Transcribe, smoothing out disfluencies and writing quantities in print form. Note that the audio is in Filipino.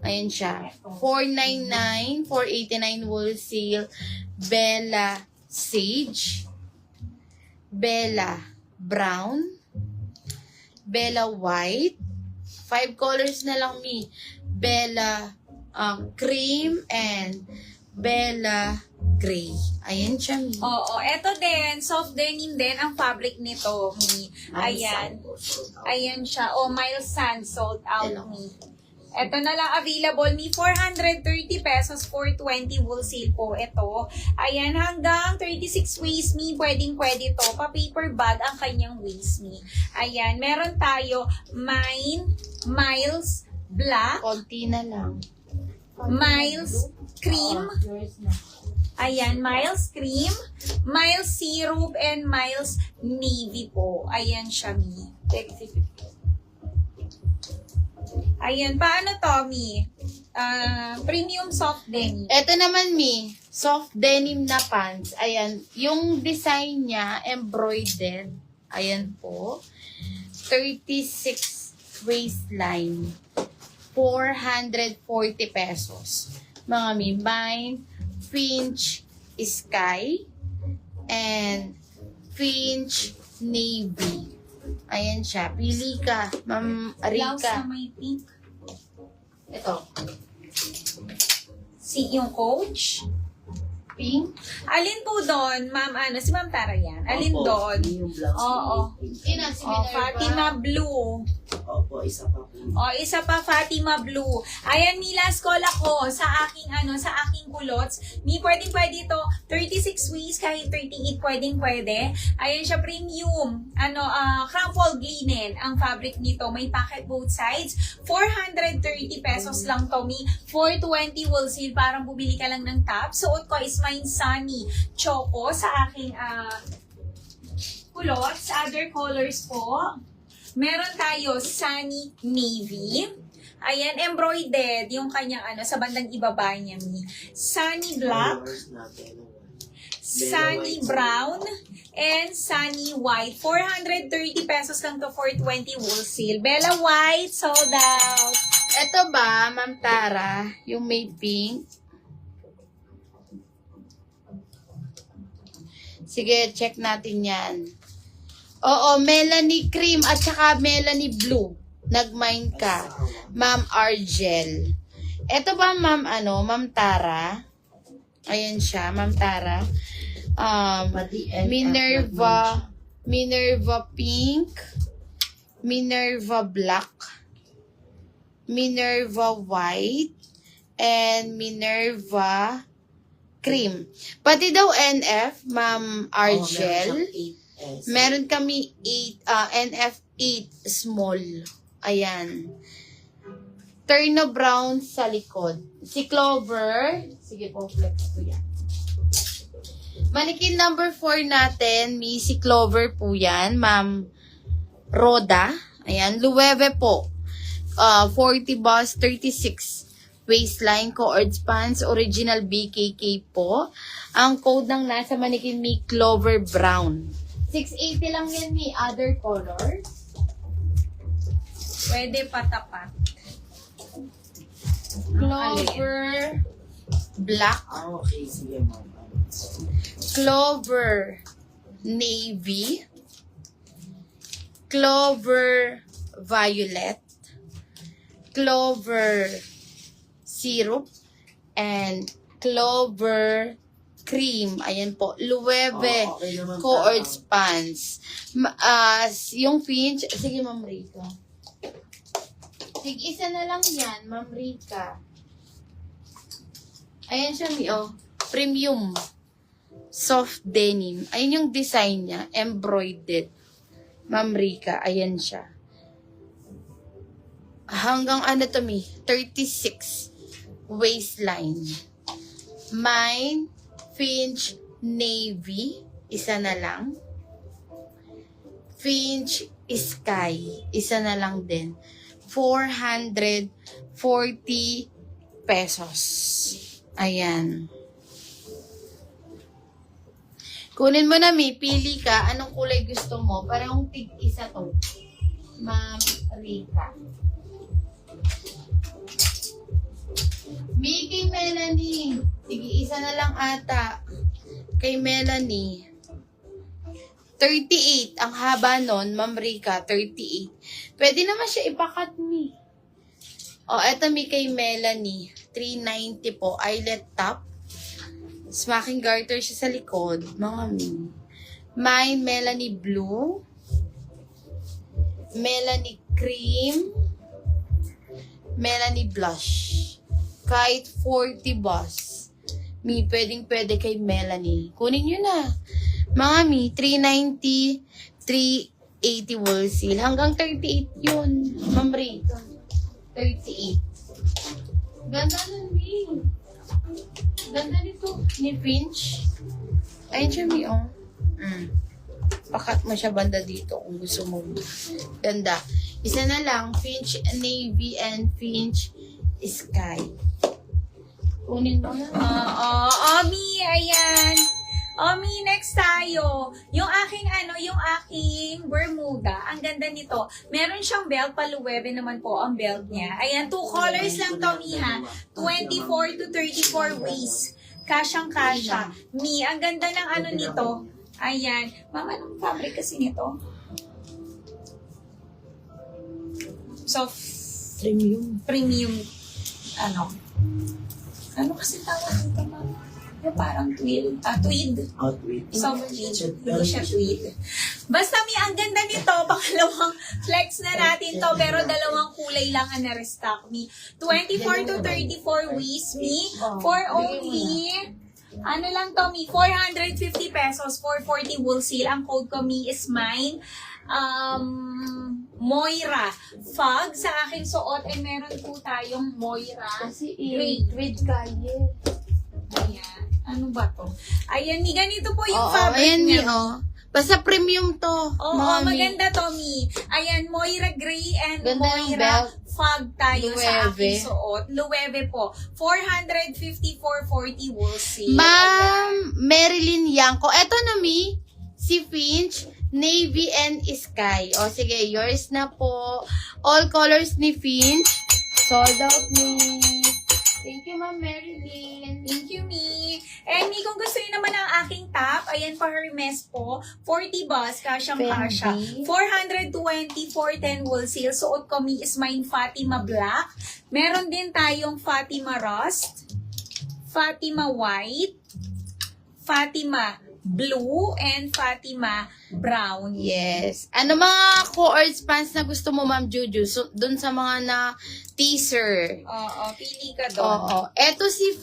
Ayan siya. 499, 489 wholesale. Bella Sage. Bella Brown. Bella White. 5 colors na lang, Mi. Bella Cream and Bella Gray. Ayan siya, Mi. Oo, eto din, soft denim din ang fabric nito, Mi. Ayan. Ayan siya. O, Miles Sand sold out, Mi. Eto na lang available, Mi. 430 pesos, 420 wholesale po. Ito. Ayan, hanggang 36 waist, Mi. Pwedeng-pwede to. Pa-paper bag ang kanyang waist, Mi. Ayan, meron tayo Miles Black, Konti na lang. Miles Cream, Yours na. ayan, Miles Cream, Miles Syrup, and Miles Navy po. Ayan siya, Mi. Ayan, paano to, Mi? Premium soft denim. Ito naman, Mi. Soft denim na pants. Ayan. Yung design niya, embroidered. Ayan po. 36 waistline. 440 pesos. Mga Mi. Mine, Finch Sky, and Finch Navy. Ayan siya. Pili ka, Ma'am Blouse na Arika. may pink. Ito. Yung Coach. Pink. Alin po doon, Ma'am, si Ma'am Tara yan? Alin Opo, doon? yung blouse Oo. Ina, si Oh, Minerva. Fatima Blue. Opo, isa pa po. O, isa pa, Fatima Blue. Ayan, Mi, last call ako sa aking, sa aking kulots. Mi, pwede ito. 36 waist, kahit 38, pwede. Ayan siya, premium. Crumpled linen ang fabric nito. May pocket both sides. 430 pesos lang to, Mi. 420 wholesale. Parang bumili ka lang ng top. Suot ko is mine Sunny Choco sa aking, kulots. Other colors po. Meron tayo Sunny Navy. Ayan, embroidered yung kanyang sa bandang ibaba niya, Mi. Sunny Black, Colors natin. Sunny Brown, and Sunny White. 430 pesos lang to, 420 wholesale. Bella White, sold out. Ito ba, Ma'am Tara, yung may pink? Sige, check natin yan. Oo, Melanie Cream at saka Melanie Blue. Nag-mine ka. Ma'am Argel. Ito ba, Ma'am, Ma'am Tara? Ayan siya, Ma'am Tara. Minerva Pink. Minerva Black. Minerva White. And Minerva Cream. Pati daw NF, Ma'am Argel. Meron kami 8, NF8 small. Ayan. Terno brown sa likod. Si Clover. Sige po, flex ko yan. Mannequin number 4 natin. Si Clover po yan. Ma'am Roda. Ayan. Luweve po. 40 bust, 36 waistline, co-ords pants, original BKK po. Ang code ng nasa mannequin, Mi Clover Brown. 680 lang yan, Mi. Other colors. Pwede patapat. Clover Black. Okay, sige ma'am. Clover Navy. Clover Violet. Clover Syrup. And Clover Cream. Ayan po. Luwebe. Okay naman, Co-ords pants. Yung Finch. Sige, Ma'am Rika. Sige, isa na lang yan, Ma'am Rika. Ayan siya, Mi. Premium. Soft denim. Ayan yung design niya. Embroidered. Ma'am Rika. Ayan siya. Hanggang to, Mi? 36 waistline. Mine, Finch Navy. Isa na lang. Finch Sky. Isa na lang din. 440 pesos. Ayan. Kunin mo na, Mi. Pili ka. Anong kulay gusto mo? Parang tig-isa to. Ma'am Rika. Mi kay Melanie. Sige, isa na lang ata. Kay Melanie. 38. Ang haba nun, Ma'am Rica, 38. Pwede naman siya ipakat, Mi. O, eto Mi kay Melanie. 390 po. Eyelet top. Smacking garter siya sa likod. Mga Mi. Mine, Melanie blue. Melanie cream. Melanie blush. Kahit 40 boss. Mi, pwedeng-pwede kay Melanie. Kunin nyo na. Mga Mi, 390, 380 wool seal. Hanggang 38 yun. Ma'am Rita. 38. Ganda nun, Mi. Ganda nito. Ni Finch. Ayun siya, Mi, oh. Pakat mo siya banda dito kung gusto mo. Ganda. Isa na lang, Finch Navy and Finch Sky. Kunin mo na. Omi, ayan. Omi, next tayo. Yung aking Bermuda, ang ganda nito. Meron siyang belt, paluwebe naman po ang belt niya. Ayan, 2 colors lang to, Mi, ha. 24 to 34 waist. Kasyang-kasya. Mi, ang ganda ng nito. Ayan. Mama, anong fabric kasi nito? Soft. Premium. Ano kasi tawag nito, mama? Yung parang tweed. Tweed. Outwit. Soft tweed. Hindi siya tweed. Basta Mi, ang ganda nito. Pangalawang flex na natin to. Pero dalawang kulay lang ang na-restock, Mi. 24 to 34 waist, Mi. For only, lang to, Mi? 450 pesos. 440 wool seal. Ang code ko, Mi, is mine. Moira Fog sa aking suot. And meron po tayong Moira. Kasi Gray. red kaye. Ayan. Ano ba to? Ayan, Mi. Ganito po yung Oo, fabric ayan, Mi, niya. oh. Basta premium to. Oo, Mga Mi. maganda to, Mi. Ayan, Moira Gray and Ganda yung Moira belt. Fog tayo sa Loewe. aking suot. Loewe po. 450, 440 wool seal. Ma'am Marilyn Yanko. Eto na, Mi. Si Finch, Navy and Sky. O, sige, yours na po. All colors ni Finch. Sold out, Mi. Thank you, Ma'am Marilyn. Thank you, Mi. And Mi, kung gusto niyo naman ang aking top, ayan pa Hermes po. 40 bus, kasyang-kasya. Fendi. 420, 410 wool seal. Suot ko, Mi, is mine Fatima Black. Meron din tayong Fatima Rust, Fatima White, Fatima Blue, and Fatima Brown. Yes. Ano mga coords pants na gusto mo, Ma'am Juju? So, dun sa mga na teaser. Oo, pili ka doon. Oo. Eto si